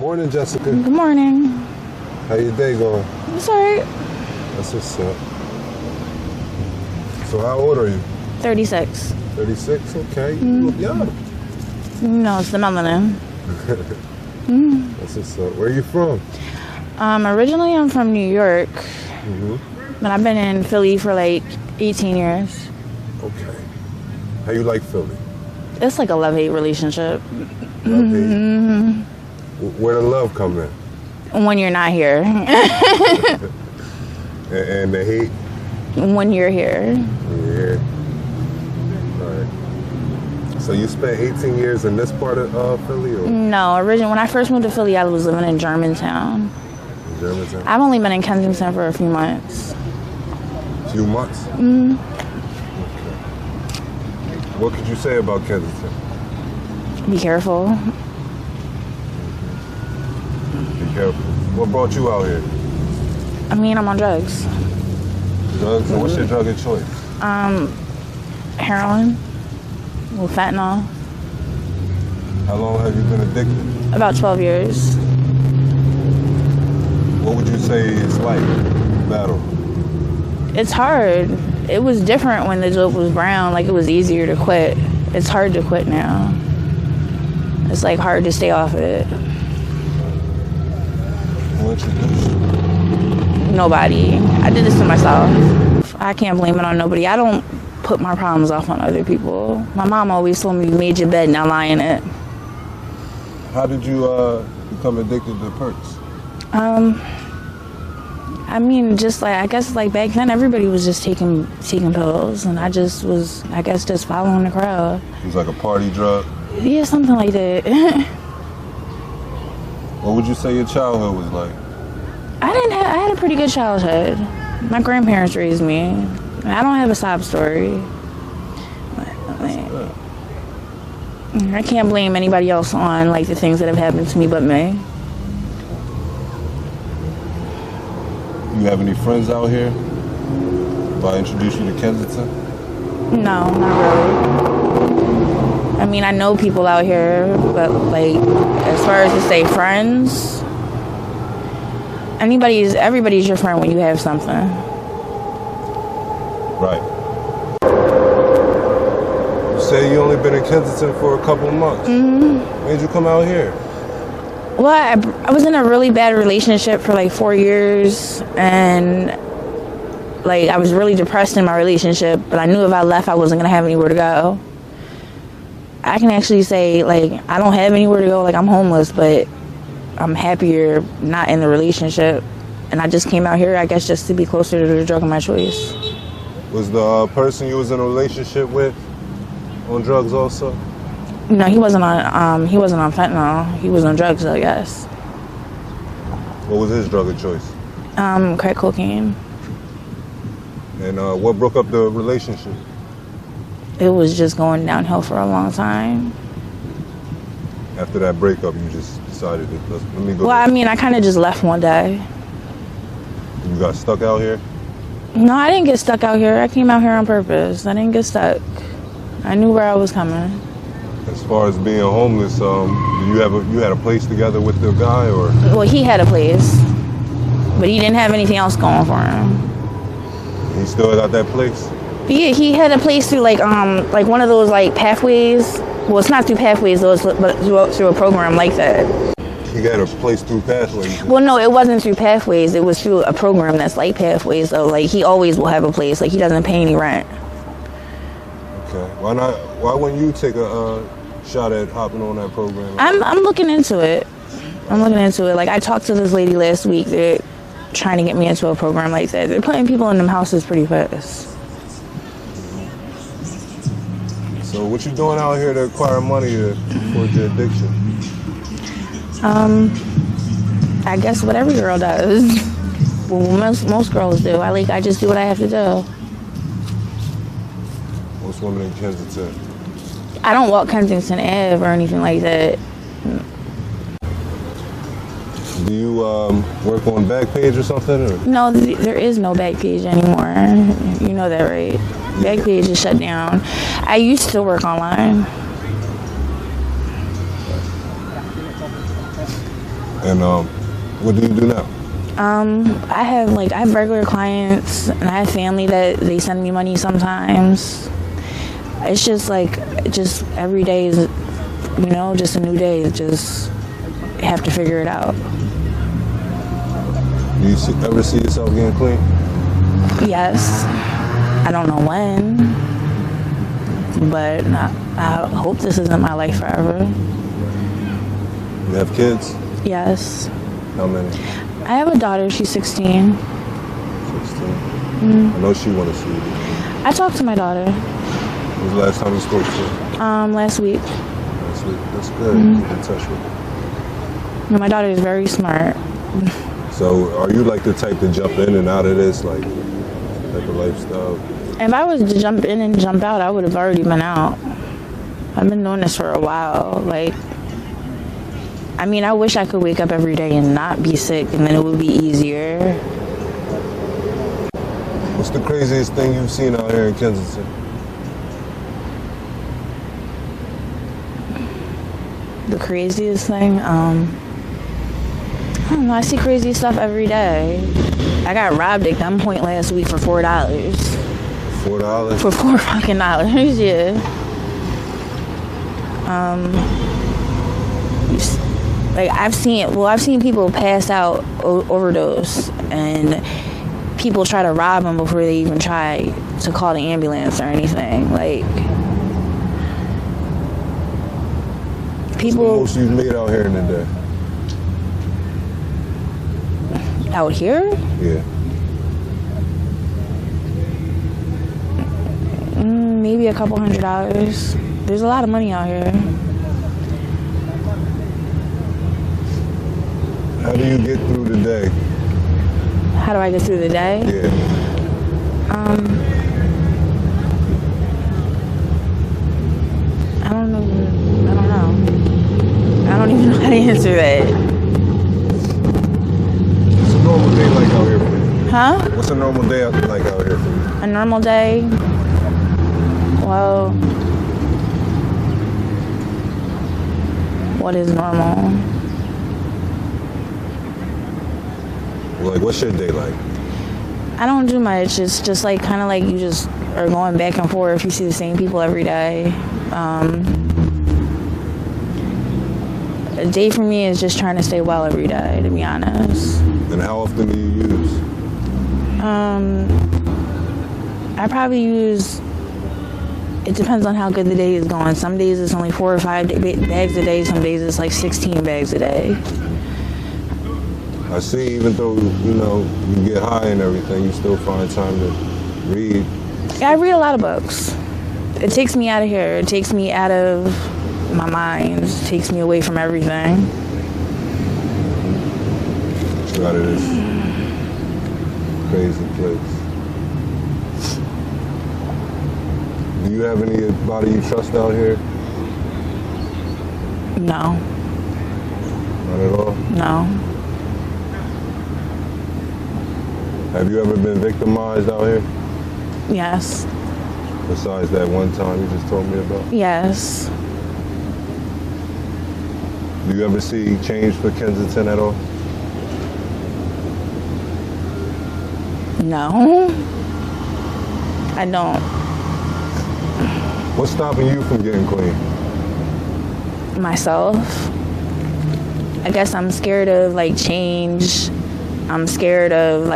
Morning, Jessica. Good morning. How your day going? It's alright. That's what's up. So how old are you? 36. 36? Okay. You look young. No, it's the melanin. That's what's up. Where are you from? Originally I'm from New York. But I've been in Philly for like 18 years. Okay. How you like Philly? It's like a love-hate relationship. Love-hate? Where the love come in? When you're not here. And the hate? When you're here. Yeah. All right. So you spent 18 years in this part of Philly? Or? No, when I first moved to Philly, I was living in Germantown. Germantown? I've only been in Kensington for a few months. Few months? Mm-hmm. Okay. What could you say about Kensington? Be careful. Be careful. What brought you out here? I mean, I'm on drugs. Drugs? And what's your drug of choice? Heroin with fentanyl. How long have you been addicted? About 12 years. What would you say it's like, battle? It's hard. It was different when the dope was brown. Like, it was easier to quit. It's hard to quit now. It's like hard to stay off it. Who introduced you? Nobody. I did this to myself. I can't blame it on nobody. I don't put my problems off on other people. My mom always told me, you made your bed, now lie in it. How did you become addicted to perks? I mean, just like, I guess like back then everybody was just taking pills, and I just was, I guess, just following the crowd. It was like a party drug? Yeah, something like that. What would you say your childhood was like? I had a pretty good childhood. My grandparents raised me. I don't have a sob story. I can't blame anybody else on like the things that have happened to me but me. You have any friends out here? If I introduce you to Kensington? No, not really. I mean, I know people out here, but like, as far as to say friends, everybody's your friend when you have something. Right. You say you only been in Kensington for a couple of months. When did you come out here? Well, I was in a really bad relationship for like 4 years, and like I was really depressed in my relationship, but I knew if I left I wasn't gonna have anywhere to go. I can actually say like I don't have anywhere to go, like I'm homeless, but I'm happier not in the relationship, and I just came out here, I guess, just to be closer to the drug of my choice. Was the person you was in a relationship with on drugs also? No, he wasn't on fentanyl. He was on drugs, I guess. What was his drug of choice? Crack cocaine. And what broke up the relationship? It was just going downhill for a long time. After that breakup, you just decided to let me go. Well, I mean, I kind of just left one day. You got stuck out here? No, I didn't get stuck out here. I came out here on purpose. I didn't get stuck. I knew where I was coming. As far as being homeless, you had a place together with the guy, or? Well, he had a place, but he didn't have anything else going for him. He still got that place? Yeah, he had a place through like one of those like pathways. Well, it's not through pathways though, but through a program like that. He got a place through pathways? Well, no, it wasn't through pathways. It was through a program that's like pathways. So like he always will have a place. Like he doesn't pay any rent. Okay. Why wouldn't you take a shot at hopping on that program? I'm looking into it. Like I talked to this lady last week. They're trying to get me into a program like that. They're putting people in them houses pretty fast. So what you doing out here to acquire money towards your addiction? I guess what every girl does. Well, most girls do. I just do what I have to do. Most women in Kensington. I don't walk Kensington Ave or anything like that. Do you work on Backpage or something? Or? No, there is no Backpage anymore. You know that, right? Backpage is shut down. I used to work online. And what do you do now? I have regular clients, and I have family that they send me money sometimes. It's just every day is, just a new day. Just have to figure it out. Do you ever see yourself getting clean? Yes. I don't know when, but I hope this isn't my life forever. You have kids? Yes. How many? I have a daughter. She's 16. 16. I know she want to see you. I talked to my daughter. When was the last time you spoke to her? Last week. Last week. That's good. Keep in touch with her. My daughter is very smart. So, are you like the type to jump in and out of this, like type of lifestyle? If I was to jump in and jump out, I would have already been out. I've been doing this for a while. I wish I could wake up every day and not be sick, and then it would be easier. What's the craziest thing you've seen out here in Kensington? The craziest thing? I don't know. I see crazy stuff every day. I got robbed at gunpoint last week for $4. $4? For $4 fucking dollars, yeah. I've seen people pass out, overdose, and people try to rob them before they even try to call the ambulance or anything. People. What's the most you've made out here in the day? Out here? Yeah. Maybe a couple $100. There's a lot of money out here. How do you get through the day? How do I get through the day? Yeah. I don't know. I don't even know how to answer that. What's a normal day like out here for you? Huh? What's a normal day like out here for you? A normal day? Well, what is normal? What's your day like? I don't do much. It's just kind of like you just are going back and forth. You see the same people every day. A day for me is just trying to stay well every day, to be honest. And how often do you use? I probably use, it depends on how good the day is going. Some days it's only 4 or 5 bags a day. Some days it's 16 bags a day. I see, even though, you get high and everything, you still find time to read. Yeah, I read a lot of books. It takes me out of here. It takes me out of my mind. It takes me away from everything. Out of this crazy place. Do you have anybody you trust out here? No. Not at all? No. Have you ever been victimized out here? Yes. Besides that one time you just told me about? Yes. Do you ever see change for Kensington at all? No. I don't. What's stopping you from getting clean? Myself. I guess I'm scared of change. I'm scared of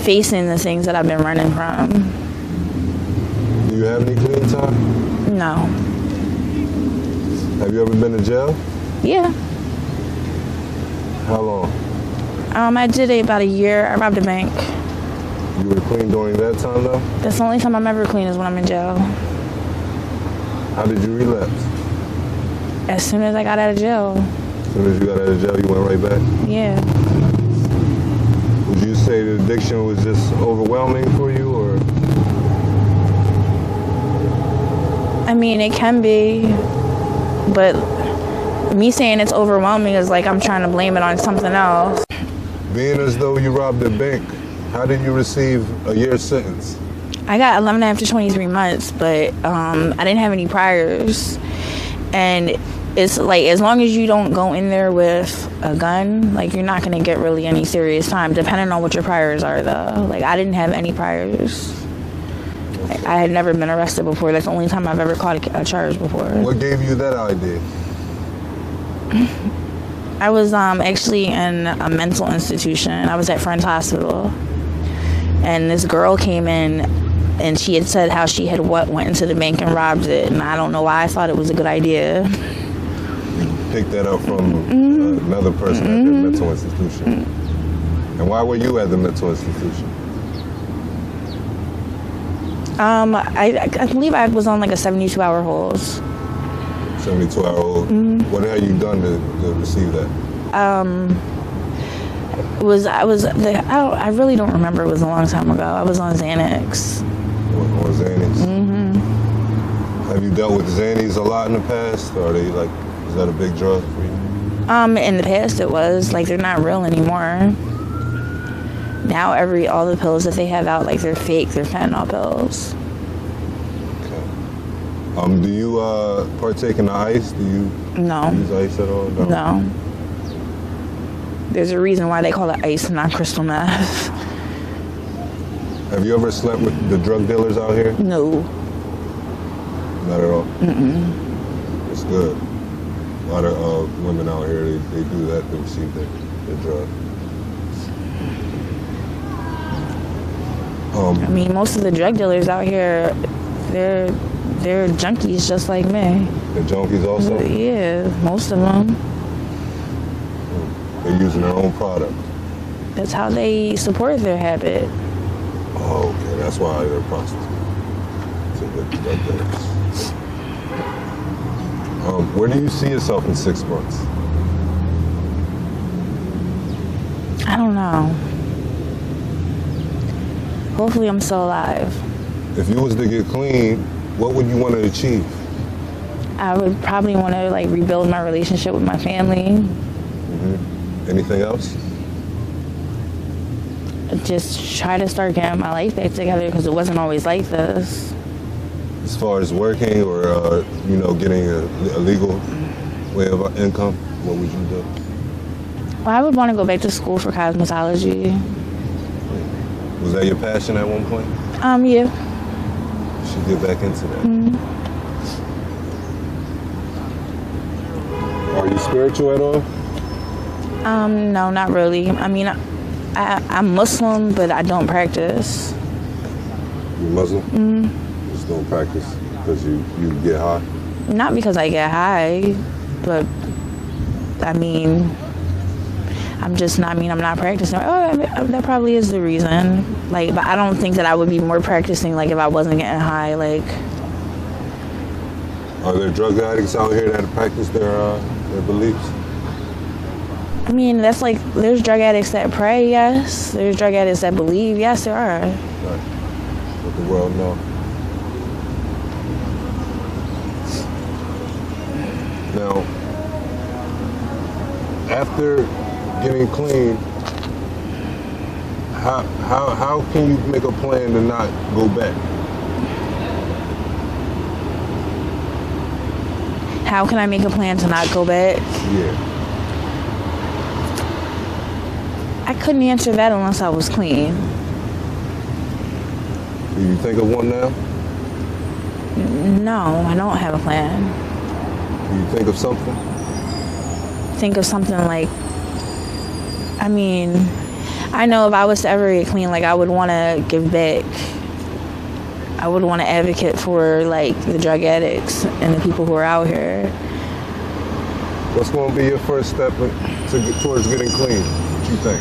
facing the things that I've been running from. Do you have any clean time? No. Have you ever been to jail? Yeah. How long? I did it about a year. I robbed a bank. You were clean during that time though? That's the only time I'm ever clean is when I'm in jail. How did you relapse? As soon as I got out of jail. As soon as you got out of jail, you went right back? Yeah. Would you say the addiction was just overwhelming for you, or? It can be, but me saying it's overwhelming is I'm trying to blame it on something else. Being as though you robbed a bank, how did you receive a year's sentence? I got 11 after 23 months, but I didn't have any priors. And it's like, as long as you don't go in there with a gun, like, you're not gonna get really any serious time, depending on what your priors are, though. Like, I didn't have any priors. I had never been arrested before. That's the only time I've ever caught a charge before. What gave you that idea? I was actually in a mental institution. I was at Friends Hospital. And this girl came in, and she had said how she had went into the bank and robbed it. And I don't know why I thought it was a good idea. Picked that up from another person at the mental institution. And why were you at the mental institution? I believe I was on like a 72-hour hold. 72-hour hold. What had you done to receive that? I really don't remember. It was a long time ago. I was on Xanax. On Xanax? Have you dealt with Xannies a lot in the past? Or are they like, is that a big drug for you? In the past it was. Like, they're not real anymore. Now all the pills that they have out, like, they're fake. They're fentanyl pills. Okay. Do you partake in the ice? Do you use ice at all? No. There's a reason why they call it ice and not crystal meth. Have you ever slept with the drug dealers out here? No. Not at all? It's good. A lot of women out here, they do that to receive the drug. I mean, most of the drug dealers out here, they're junkies just like me. They're junkies also? Yeah, most of them. They're using their own product. That's how they support their habit. Oh, okay. That's why they're prostitutes. So drug dealers. Where do you see yourself in 6 months? I don't know. Hopefully I'm still alive. If you was to get clean, what would you want to achieve? I would probably want to, like, rebuild my relationship with my family. Anything else? Just try to start getting my life back together, because it wasn't always like this. As far as working or, getting a legal way of income, what would you do? Well, I would want to go back to school for cosmetology. Was that your passion at one point? Yeah. You should get back into that. Are you spiritual at all? No, not really. I mean, I'm Muslim, but I don't practice. You're Muslim? You just don't practice because you get high? Not because I get high, but I mean, I'm not practicing. Oh, that probably is the reason. Like, but I don't think that I would be more practicing, like, if I wasn't getting high. Like, are there drug addicts out here that practice their beliefs? I mean, that's like, there's drug addicts that pray, yes. There's drug addicts that believe, yes, there are. Right. Let the world know. Now, after getting clean, how can you make a plan to not go back? How can I make a plan to not go back? Yeah. I couldn't answer that unless I was clean. Do you think of one now? No, I don't have a plan. Do you think of something? Think of something like, I mean, I know if I was to ever get clean, like, I would want to give back. I would want to advocate for, like, the drug addicts and the people who are out here. What's going to be your first step towards getting clean? What you think?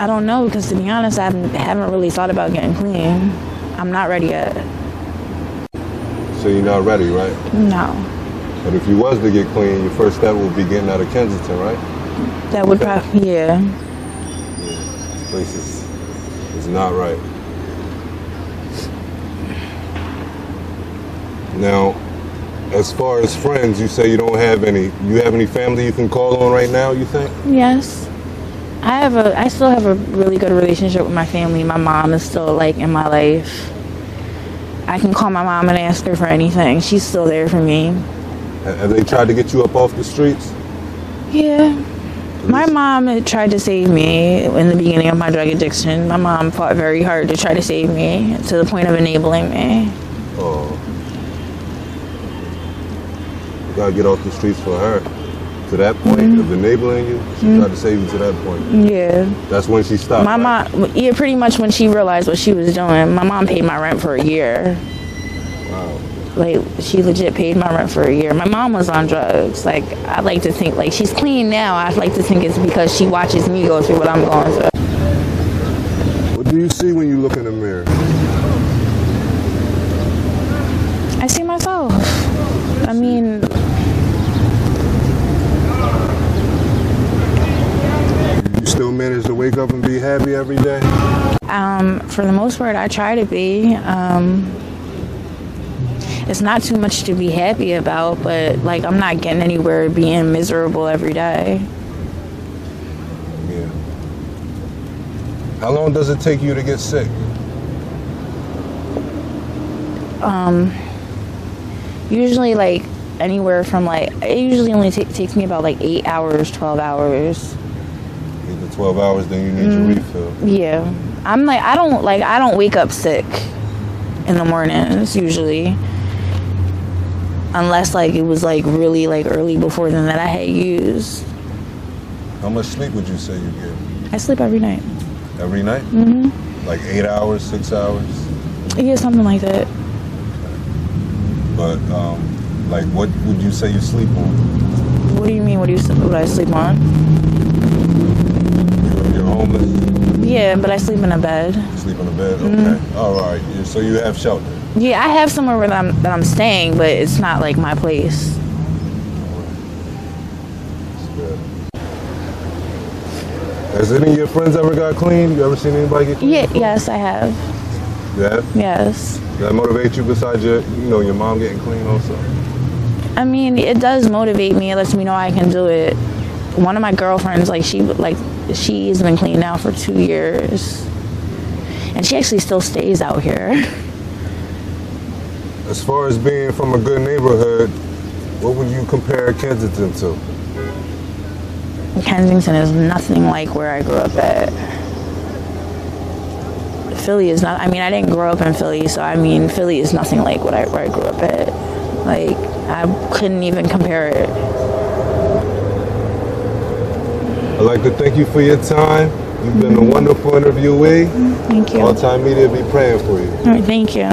I don't know, because to be honest, I haven't really thought about getting clean. I'm not ready yet. So you're not ready, right? No. But if you was to get clean, your first step would be getting out of Kensington, right? That would probably, yeah. This place is not right. Now, as far as friends, you say you don't have any. You have any family you can call on right now, you think? Yes. I still have a really good relationship with my family. My mom is still, like, in my life. I can call my mom and ask her for anything. She's still there for me. Have they tried to get you up off the streets? Yeah. My mom had tried to save me in the beginning of my drug addiction. My mom fought very hard to try to save me to the point of enabling me. Oh. You gotta get off the streets for her. To that point of enabling you, she tried to save you to that point. Yeah. That's when she stopped. My mom, yeah, pretty much when she realized what she was doing. My mom paid my rent for a year. Wow. Like, she legit paid my rent for a year. My mom was on drugs. Like, I like to think, like, she's clean now. I like to think it's because she watches me go through what I'm going through. What do you see when you look in the mirror? I see myself. I mean, You still manage to wake up and be happy every day? for the most part, I try to be. It's not too much to be happy about, but like I'm not getting anywhere being miserable every day. Yeah. How long does it take you to get sick? Usually like anywhere from like, it usually only takes me about like 8 hours, 12 hours. 8 to 12 hours, then you need your refill. Yeah. I don't wake up sick in the mornings usually. Unless like it was like really like early before then that I had used. How much sleep would you say you get? I sleep every night. Every night? Like 8 hours, 6 hours? Yeah, something like that. But like what would you say you sleep on? What do you mean? What I sleep on? You're homeless? Yeah, but I sleep in a bed. You sleep in a bed? Okay. All right. So you have shelter? Yeah, I have somewhere where that I'm staying, but it's not like my place. That's good. Has any of your friends ever got clean? You ever seen anybody get clean? Yeah, yes, I have. You have? Yes. Does that motivate you besides your mom getting clean also? I mean, it does motivate me. It lets me know I can do it. One of my girlfriends, she's been clean now for 2 years. And she actually still stays out here. As far as being from a good neighborhood, what would you compare Kensington to? Kensington is nothing like where I grew up at. Philly is not, I mean, I didn't grow up in Philly, so I mean, Philly is nothing like where I grew up at. Like, I couldn't even compare it. I'd like to thank you for your time. You've been a wonderful interviewee. Thank you. All Time Media be praying for you. All right, thank you.